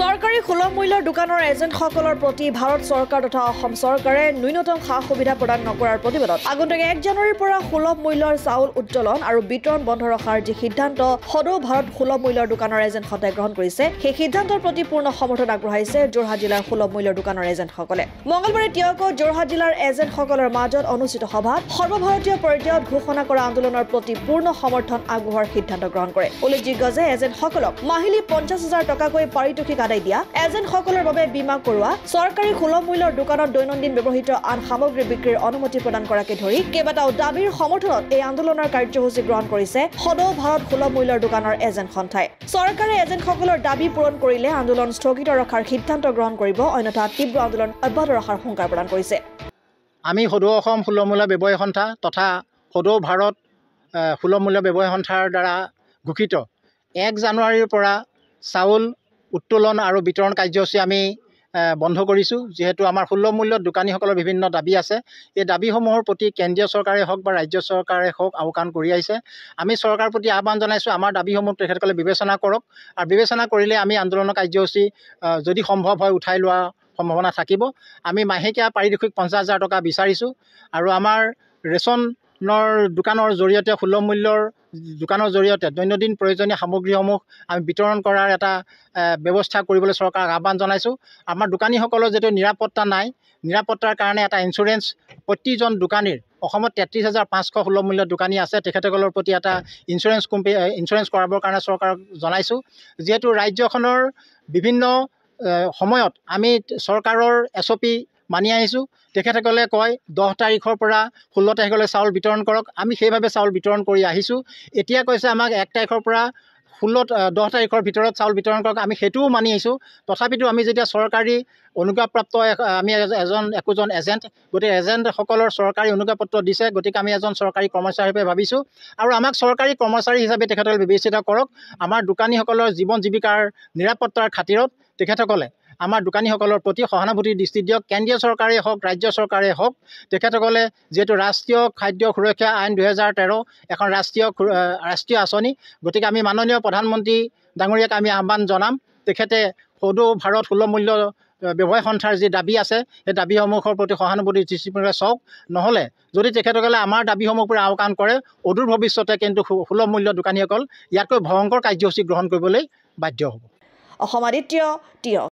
চৰকাৰী সুলভ মূল্যৰ দোকানৰ এজেণ্টসকলৰ প্ৰতি ভাৰত চৰকাৰ তথা অসম চৰকাৰে ন্যূনতম সা-সুবিধা প্ৰদান নকৰাৰ প্ৰতিবাদত আগন্তুক 1 জানুৱাৰীৰ পৰা সুলভ মূল্যৰ চাউল উত্তোলন আৰু বিতৰণ বন্ধ ৰখাৰ যি সিদ্ধান্ত সদৌ ভাৰত সুলভ মূল্যৰ দোকানৰ এজেণ্টসকলে গ্ৰহণ কৰিছে সেই সিদ্ধান্তৰ প্ৰতি পূৰ্ণ সমৰ্থন আগবঢ়াইছে যোৰহাট জিলাৰ সুলভ মূল্যৰ দোকানৰ এজেণ্টসকলে। মঙলবাৰে তিয়কত যোৰহাট জিলাৰ এজেণ্টসকলৰ মাজত অনুষ্ঠিত সভাত সৰ্বভাৰতীয় পৰ্যায়ত ঘোষণা কৰা আন্দোলনৰ প্ৰতি পূৰ্ণ সমৰ্থন আগবঢ়োৱাৰ সিদ্ধান্ত গ্ৰহণ কৰে। উল্লেখযোগ্য যে এজেণ্টসকলক মাহিলী 50,000 টকাকৈ পাৰিতোষিক আদায় দিয়া, এজেণ্টসকলৰ বাবে বীমা কৰোৱা, চৰকাৰী সুলভ মূল্যৰ দোকানত দৈনন্দিন ব্যৱহৃত আন সামগ্ৰী বিক্ৰীৰ অনুমতি প্ৰদান কৰাকে ধৰি কেইবাটাও দাবীৰ সমৰ্থনত এই আন্দোলনৰ কাৰ্যসূচী গ্ৰহণ কৰিছে সদৌ ভাৰত সুলভ মূল্যৰ দোকানৰ এজেণ্ট সন্থাই। চৰকাৰে এজেণ্টসকলৰ দাবী পূৰণ কৰিলে আন্দোলন স্থগিত ৰখাৰ সিদ্ধান্ত গ্ৰহণ কৰিব, অন্যথা তীব্ৰ আন্দোলন অব্যাহত ৰখাৰ হুংকাৰ প্ৰদান কৰিছে। আমি সদৌ অসম সুলভ মূল্য ব্যৱসায়ী সন্থা তথা সদৌ ভাৰত সুলভ মূল্য ব্যৱসায়ী সন্থাৰ দ্বাৰা ঘোষিত 1 জানুৱাৰীৰ পৰা চাউল উত্তোলন আৰু বিতৰণ কাৰ্যসূচী আমি বন্ধ কৰিছোঁ। যিহেতু আমাৰ সুলভ মূল্যত দোকানীসকলৰ বিভিন্ন দাবী আছে, এই দাবীসমূহৰ প্ৰতি কেন্দ্ৰীয় চৰকাৰে হওক বা ৰাজ্য চৰকাৰে হওক আওকাণ কৰি আহিছে। আমি চৰকাৰৰ প্ৰতি আহ্বান জনাইছোঁ, আমাৰ দাবীসমূহ তেখেতসকলে বিবেচনা কৰক আৰু বিবেচনা কৰিলে আমি আন্দোলনৰ কাৰ্যসূচী যদি সম্ভৱ হয় উঠাই লোৱা সম্ভাৱনা থাকিব। আমি মাহেকীয়া পাৰিতোষিক 50,000 টকা বিচাৰিছোঁ আৰু আমাৰ ৰেচনৰ দোকানৰ জৰিয়তে সুলভ মূল্যৰ দোকানৰ জৰিয়তে দৈনন্দিন প্ৰয়োজনীয় সামগ্ৰীসমূহ আমি বিতৰণ কৰাৰ এটা ব্যৱস্থা কৰিবলৈ চৰকাৰক আহ্বান জনাইছোঁ। আমাৰ দোকানীসকলৰ যিটো নিৰাপত্তা নাই, নিৰাপত্তাৰ কাৰণে এটা ইঞ্চুৰেঞ্চ প্ৰতিজন দোকানীৰ অসমত 33,500 সুলভ মূল্যৰ দোকানী আছে, তেখেতসকলৰ প্ৰতি এটা ইঞ্চুৰেঞ্চ কৰাবৰ কাৰণে চৰকাৰক জনাইছোঁ। যিহেতু ৰাজ্যখনৰ বিভিন্ন সময়ত আমি চৰকাৰৰ SOP মানি আহিছোঁ। তেখেতসকলে কয় 10 তাৰিখৰ পৰা 16 তাৰিখলৈ চাউল বিতৰণ কৰক, আমি সেইভাৱে চাউল বিতৰণ কৰি আহিছোঁ। এতিয়া কৈছে আমাক 1 তাৰিখৰ পৰা 10 তাৰিখৰ ভিতৰত চাউল বিতৰণ কৰক, আমি সেইটোও মানি আহিছোঁ। তথাপিতো আমি যেতিয়া চৰকাৰী অনুজ্ঞাপ্ৰাপ্ত আমি একোজন এজেণ্ট, গতিকে এজেণ্টসকলৰ চৰকাৰী অনুজ্ঞাপত্ৰ দিছে, গতিকে আমি এজন চৰকাৰী কৰ্মচাৰী হিচাপে ভাবিছোঁ আৰু আমাক চৰকাৰী কৰ্মচাৰী হিচাপে তেখেতসকলে বিবেচিত কৰক। আমাৰ দোকানীসকলৰ জীৱন জীৱিকাৰ নিৰাপত্তাৰ খাতিৰত তেখেতসকলে আমাৰ দোকানীসকলৰ প্ৰতি সহানুভূতিৰ দৃষ্টি দিয়ক। কেন্দ্ৰীয় চৰকাৰেই হওক ৰাজ্য চৰকাৰেই হওক, তেখেতসকলে যিহেতু ৰাষ্ট্ৰীয় খাদ্য সুৰক্ষা আইন 2013 এখন ৰাষ্ট্ৰীয় আঁচনি, গতিকে আমি মাননীয় প্ৰধানমন্ত্ৰী ডাঙৰীয়াক আমি আহ্বান জনাম, তেখেতে সদৌ ভাৰত সুলভ মূল্য ব্যৱসায়ী সন্থাৰ যি দাবী আছে সেই দাবীসমূহৰ প্ৰতি সহানুভূতিৰ দৃষ্টিভংগীৰে চাওক। নহ'লে যদি তেখেতসকলে আমাৰ দাবীসমূহৰ পৰা আওকাণ কৰে, অদূৰ ভৱিষ্যতে কিন্তু সুলভ মূল্য দোকানীসকল ইয়াতকৈ ভয়ংকৰ কাৰ্যসূচী গ্ৰহণ কৰিবলৈ বাধ্য হ'ব। অসম আদিত্য, তিয়ক।